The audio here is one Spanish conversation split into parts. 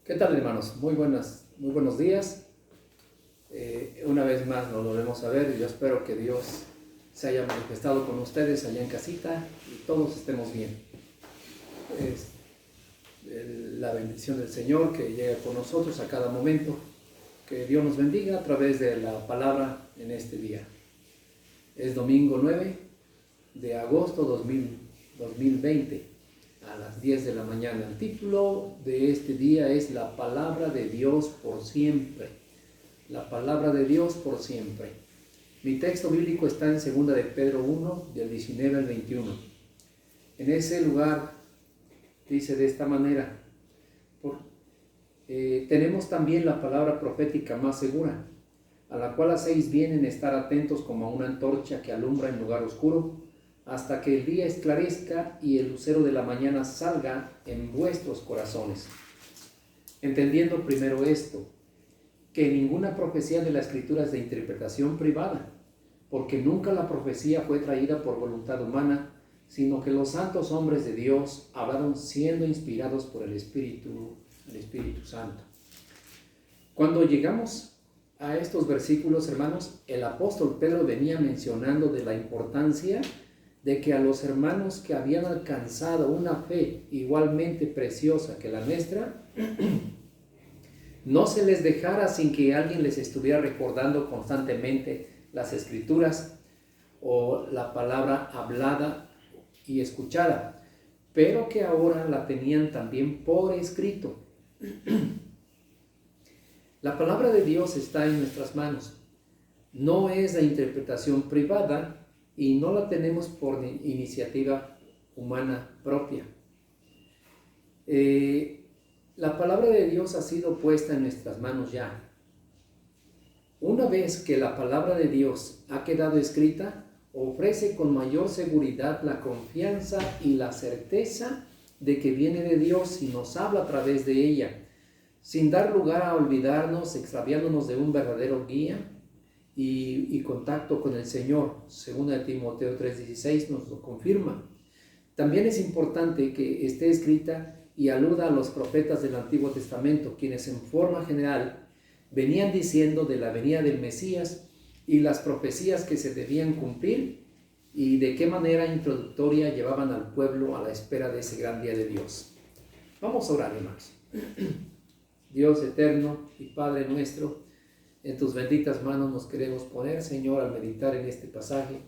¿Qué tal, hermanos? Muy buenos días. Una vez más nos volvemos a ver y yo espero que Dios se haya manifestado con ustedes allá en casita y todos estemos bien. Es la bendición del Señor que llegue con nosotros a cada momento. Que Dios nos bendiga a través de la palabra en este día. Es domingo 9 de agosto 2020. A las 10 de la mañana. El título de este día es La palabra de Dios por siempre. La palabra de Dios por siempre. Mi texto bíblico está en 2 de Pedro 1, del 19 al 21. En ese lugar dice de esta manera: tenemos también la palabra profética más segura, a la cual hacéis bien en estar atentos como a una antorcha que alumbra en lugar oscuro, hasta que el día esclarezca y el lucero de la mañana salga en vuestros corazones. Entendiendo primero esto, que ninguna profecía de la Escritura es de interpretación privada, porque nunca la profecía fue traída por voluntad humana, sino que los santos hombres de Dios hablaron siendo inspirados por el Espíritu Santo. Cuando llegamos a estos versículos, hermanos, el apóstol Pedro venía mencionando de la importancia de que a los hermanos que habían alcanzado una fe igualmente preciosa que la nuestra, no se les dejara sin que alguien les estuviera recordando constantemente las Escrituras o la palabra hablada y escuchada, pero que ahora la tenían también por escrito. La palabra de Dios está en nuestras manos. No es de interpretación privada, y no la tenemos por iniciativa humana propia. La palabra de Dios ha sido puesta en nuestras manos ya. Una vez que la palabra de Dios ha quedado escrita, ofrece con mayor seguridad la confianza y la certeza de que viene de Dios y nos habla a través de ella, sin dar lugar a olvidarnos, extraviándonos de un verdadero guía y contacto con el Señor. 2 Timoteo 3:16 nos lo confirma. También es importante que esté escrita y aluda a los profetas del Antiguo Testamento, quienes en forma general venían diciendo de la venida del Mesías y las profecías que se debían cumplir y de qué manera introductoria llevaban al pueblo a la espera de ese gran día de Dios. Vamos a orar, hermanos. Dios eterno y Padre nuestro, en tus benditas manos nos queremos poner, Señor, al meditar en este pasaje,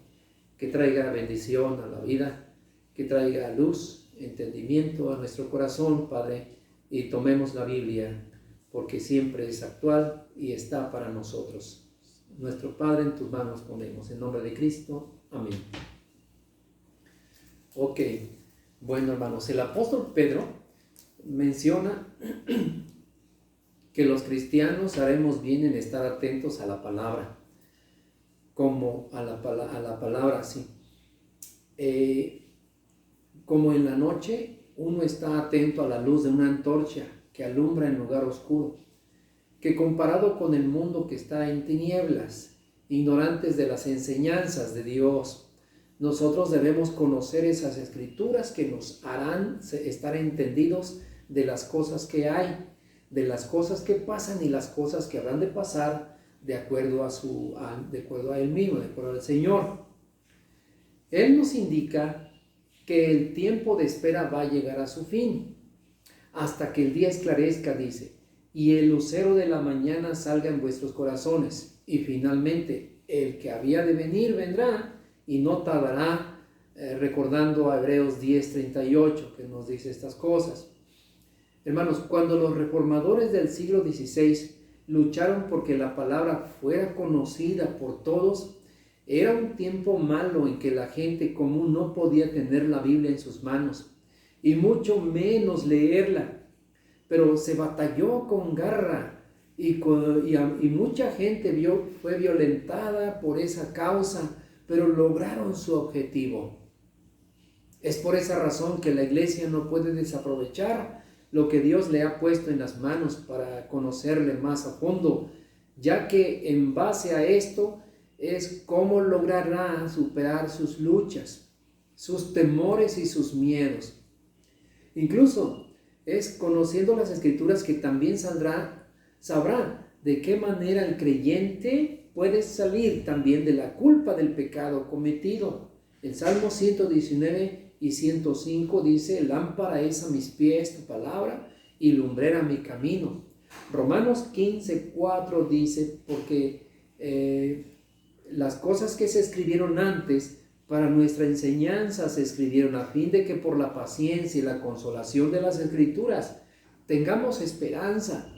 que traiga bendición a la vida, que traiga luz, entendimiento a nuestro corazón, Padre, y tomemos la Biblia, porque siempre es actual y está para nosotros. Nuestro Padre, en tus manos ponemos, en nombre de Cristo. Amén. Ok, bueno, hermanos, el apóstol Pedro menciona que los cristianos haremos bien en estar atentos a la palabra, como a la palabra, sí. Como en la noche uno está atento a la luz de una antorcha que alumbra en lugar oscuro, que comparado con el mundo que está en tinieblas, ignorantes de las enseñanzas de Dios, nosotros debemos conocer esas escrituras que nos harán estar entendidos de las cosas que hay, de las cosas que pasan y las cosas que habrán de pasar de acuerdo a Él mismo, de acuerdo al Señor. Él nos indica que el tiempo de espera va a llegar a su fin, hasta que el día esclarezca, dice, y el lucero de la mañana salga en vuestros corazones, y finalmente el que había de venir vendrá y no tardará, recordando a Hebreos 10:38, que nos dice estas cosas. Hermanos, cuando los reformadores del siglo XVI lucharon porque la palabra fuera conocida por todos, era un tiempo malo en que la gente común no podía tener la Biblia en sus manos, y mucho menos leerla, pero se batalló con garra, y mucha gente fue violentada por esa causa, pero lograron su objetivo. Es por esa razón que la iglesia no puede desaprovechar lo que Dios le ha puesto en las manos para conocerle más a fondo, ya que en base a esto es cómo logrará superar sus luchas, sus temores y sus miedos. Incluso Es conociendo las Escrituras que también sabrá de qué manera el creyente puede salir también de la culpa del pecado cometido. El Salmo 119 y 105 dice: lámpara es a mis pies tu palabra y lumbrera mi camino. Romanos 15:4 dice: porque las cosas que se escribieron antes para nuestra enseñanza se escribieron a fin de que por la paciencia y la consolación de las Escrituras tengamos esperanza.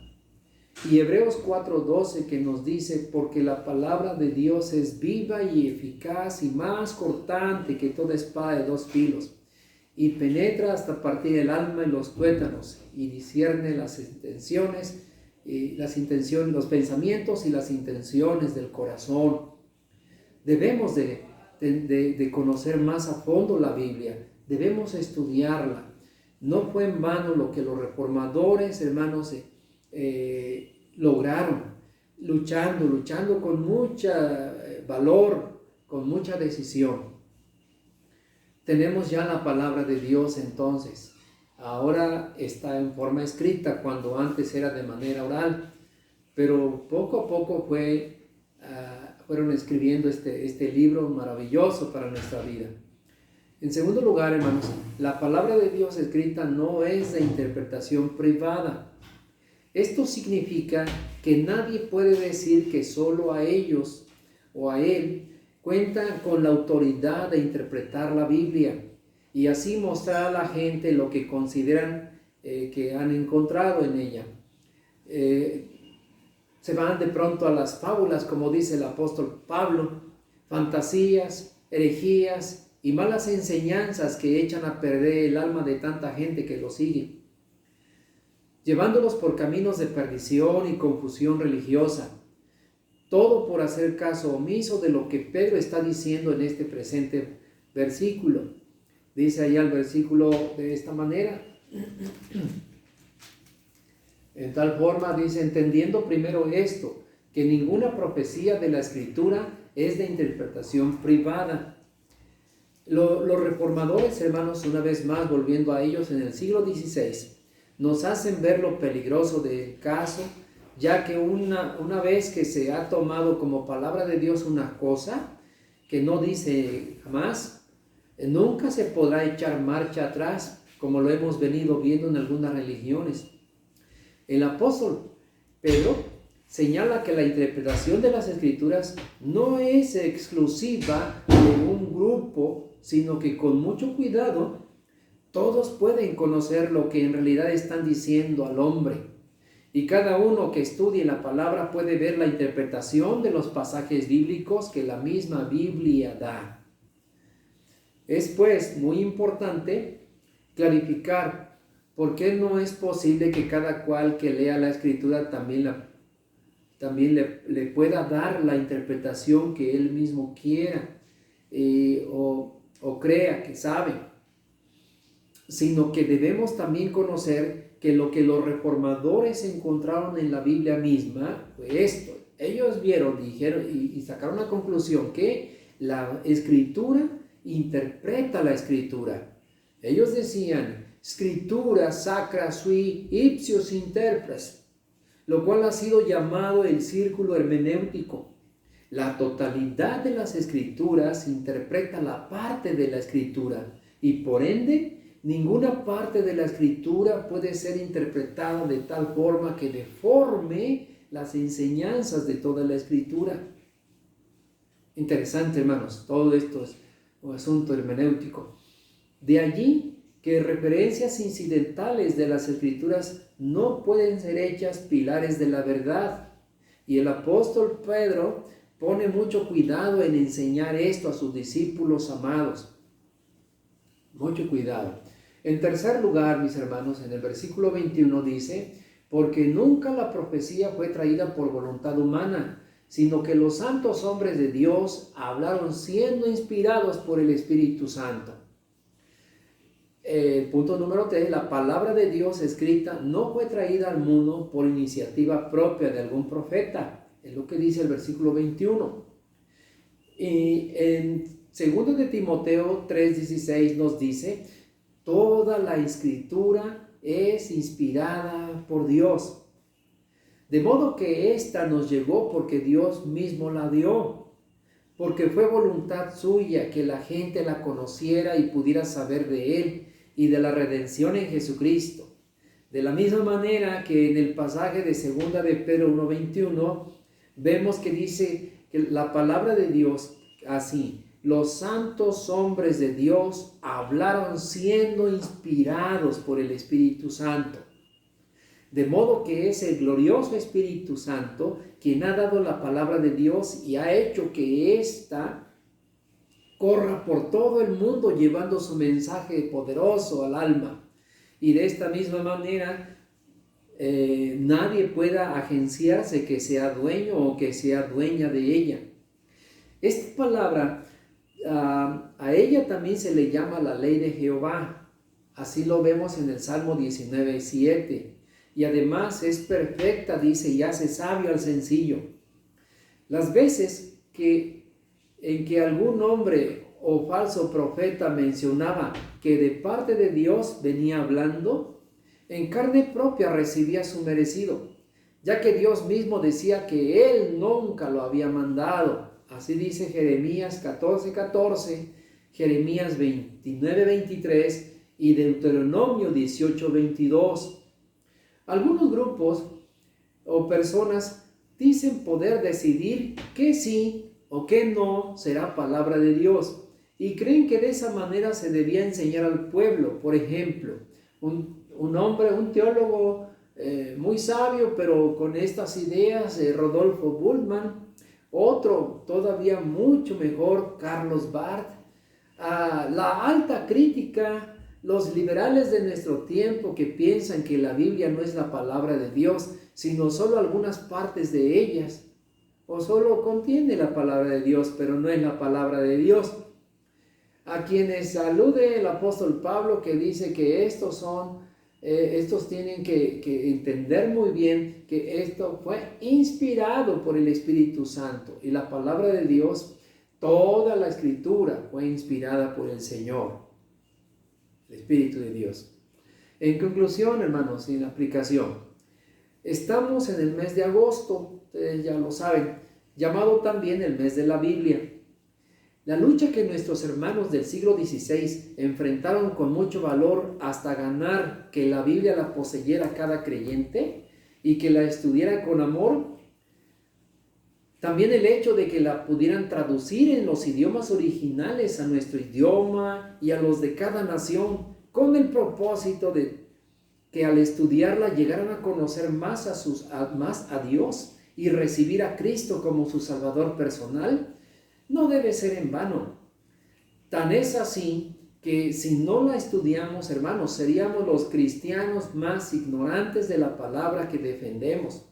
Y Hebreos 4:12 que nos dice: porque la palabra de Dios es viva y eficaz y más cortante que toda espada de dos filos, y penetra hasta partir el alma y los tuétanos, y discierne las intenciones, los pensamientos y las intenciones del corazón. Debemos de conocer más a fondo la Biblia, debemos estudiarla. No fue en vano lo que los reformadores, hermanos, lograron, luchando con mucho valor, con mucha decisión. Tenemos ya la palabra de Dios entonces. Ahora está en forma escrita, cuando antes era de manera oral, pero poco a poco fueron escribiendo este libro maravilloso para nuestra vida. En segundo lugar, hermanos, la palabra de Dios escrita no es de interpretación privada. Esto significa que nadie puede decir que solo a ellos o a él cuentan con la autoridad de interpretar la Biblia y así mostrar a la gente lo que consideran que han encontrado en ella. Se van de pronto a las fábulas, como dice el apóstol Pablo, fantasías, herejías y malas enseñanzas que echan a perder el alma de tanta gente que lo sigue, llevándolos por caminos de perdición y confusión religiosa. Todo por hacer caso omiso de lo que Pedro está diciendo en este presente versículo. Dice allá el versículo de esta manera. En tal forma dice: entendiendo primero esto, que ninguna profecía de la Escritura es de interpretación privada. Los reformadores, hermanos, una vez más volviendo a ellos en el siglo XVI, nos hacen ver lo peligroso del caso, ya que una vez que se ha tomado como palabra de Dios una cosa que no dice jamás, nunca se podrá echar marcha atrás, como lo hemos venido viendo en algunas religiones. El apóstol Pedro señala que la interpretación de las Escrituras no es exclusiva de un grupo, sino que con mucho cuidado todos pueden conocer lo que en realidad están diciendo al hombre. Y cada uno que estudie la palabra puede ver la interpretación de los pasajes bíblicos que la misma Biblia da. Es pues muy importante clarificar por qué no es posible que cada cual que lea la Escritura también le pueda dar la interpretación que él mismo quiera o crea que sabe, sino que debemos también conocer que lo que los reformadores encontraron en la Biblia misma fue esto. Ellos vieron, dijeron y sacaron la conclusión que la Escritura interpreta la Escritura. Ellos decían: Scriptura sacra sui ipsius interpres, lo cual ha sido llamado el círculo hermenéutico. La totalidad de las Escrituras interpreta la parte de la Escritura y por ende ninguna parte de la Escritura puede ser interpretada de tal forma que deforme las enseñanzas de toda la Escritura. Interesante, hermanos, todo esto es un asunto hermenéutico. De allí que referencias incidentales de las Escrituras no pueden ser hechas pilares de la verdad. Y el apóstol Pedro pone mucho cuidado en enseñar esto a sus discípulos amados. Mucho cuidado. En tercer lugar, mis hermanos, en el versículo 21 dice: porque nunca la profecía fue traída por voluntad humana, sino que los santos hombres de Dios hablaron siendo inspirados por el Espíritu Santo. Punto número 3, la palabra de Dios escrita no fue traída al mundo por iniciativa propia de algún profeta, es lo que dice el versículo 21. Y en 2 de Timoteo 3:16 nos dice: toda la Escritura es inspirada por Dios. De modo que ésta nos llegó porque Dios mismo la dio, porque fue voluntad suya que la gente la conociera y pudiera saber de Él y de la redención en Jesucristo. De la misma manera que en el pasaje de 2 de Pedro 1:21 vemos que dice que la palabra de Dios así: los santos hombres de Dios hablaron siendo inspirados por el Espíritu Santo. De modo que es el glorioso Espíritu Santo quien ha dado la palabra de Dios y ha hecho que ésta corra por todo el mundo llevando su mensaje poderoso al alma. Y de esta misma manera nadie pueda agenciarse que sea dueño o que sea dueña de ella. Esta palabra, a ella también se le llama la ley de Jehová. Así lo vemos en el Salmo 19:7. Y además es perfecta, dice, y hace sabio al sencillo. Las veces en que algún hombre o falso profeta mencionaba que de parte de Dios venía hablando, en carne propia recibía su merecido, ya que Dios mismo decía que Él nunca lo había mandado. Así dice Jeremías 14:14, Jeremías 29:23 y Deuteronomio 18:22. Algunos grupos o personas dicen poder decidir que sí o que no será palabra de Dios y creen que de esa manera se debía enseñar al pueblo. Por ejemplo, un hombre, un teólogo muy sabio, pero con estas ideas, Rodolfo Bultmann, otro todavía mucho mejor, Carlos Barth, la alta crítica, los liberales de nuestro tiempo que piensan que la Biblia no es la palabra de Dios, sino solo algunas partes de ellas, o solo contiene la palabra de Dios, pero no es la palabra de Dios. A quienes alude el apóstol Pablo, que dice que estos tienen que entender muy bien que esto fue inspirado por el Espíritu Santo, y la palabra de Dios, toda la Escritura fue inspirada por el Señor, el Espíritu de Dios. En conclusión, hermanos, en aplicación, estamos en el mes de agosto, ustedes ya lo saben, llamado también el mes de la Biblia. La lucha que nuestros hermanos del siglo XVI enfrentaron con mucho valor hasta ganar que la Biblia la poseyera cada creyente y que la estudiara con amor. También el hecho de que la pudieran traducir en los idiomas originales a nuestro idioma y a los de cada nación, con el propósito de que al estudiarla llegaran a conocer más a Dios y recibir a Cristo como su Salvador personal, no debe ser en vano. Tan es así que si no la estudiamos, hermanos, seríamos los cristianos más ignorantes de la palabra que defendemos.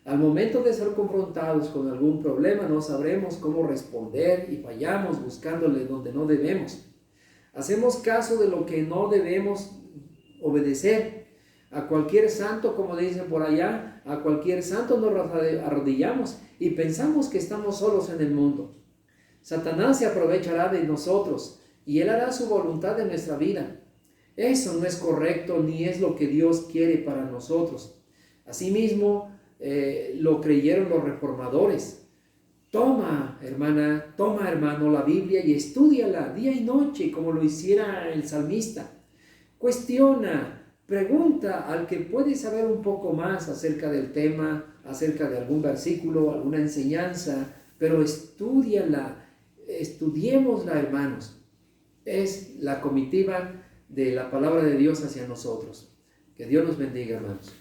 Al momento de ser confrontados con algún problema, no sabremos cómo responder y fallamos buscándole donde no debemos. Hacemos caso de lo que no debemos obedecer. A cualquier santo, como dicen por allá, a cualquier santo nos arrodillamos y pensamos que estamos solos en el mundo. Satanás se aprovechará de nosotros y él hará su voluntad en nuestra vida. Eso no es correcto ni es lo que Dios quiere para nosotros. Asimismo, lo creyeron los reformadores. Toma, hermana, toma, hermano, la Biblia y estúdiala día y noche, como lo hiciera el salmista. Cuestiona, pregunta al que puede saber un poco más acerca del tema, acerca de algún versículo, alguna enseñanza, pero estúdiala, estudiémosla, hermanos. Es la comitiva de la palabra de Dios hacia nosotros. Que Dios nos bendiga, hermanos.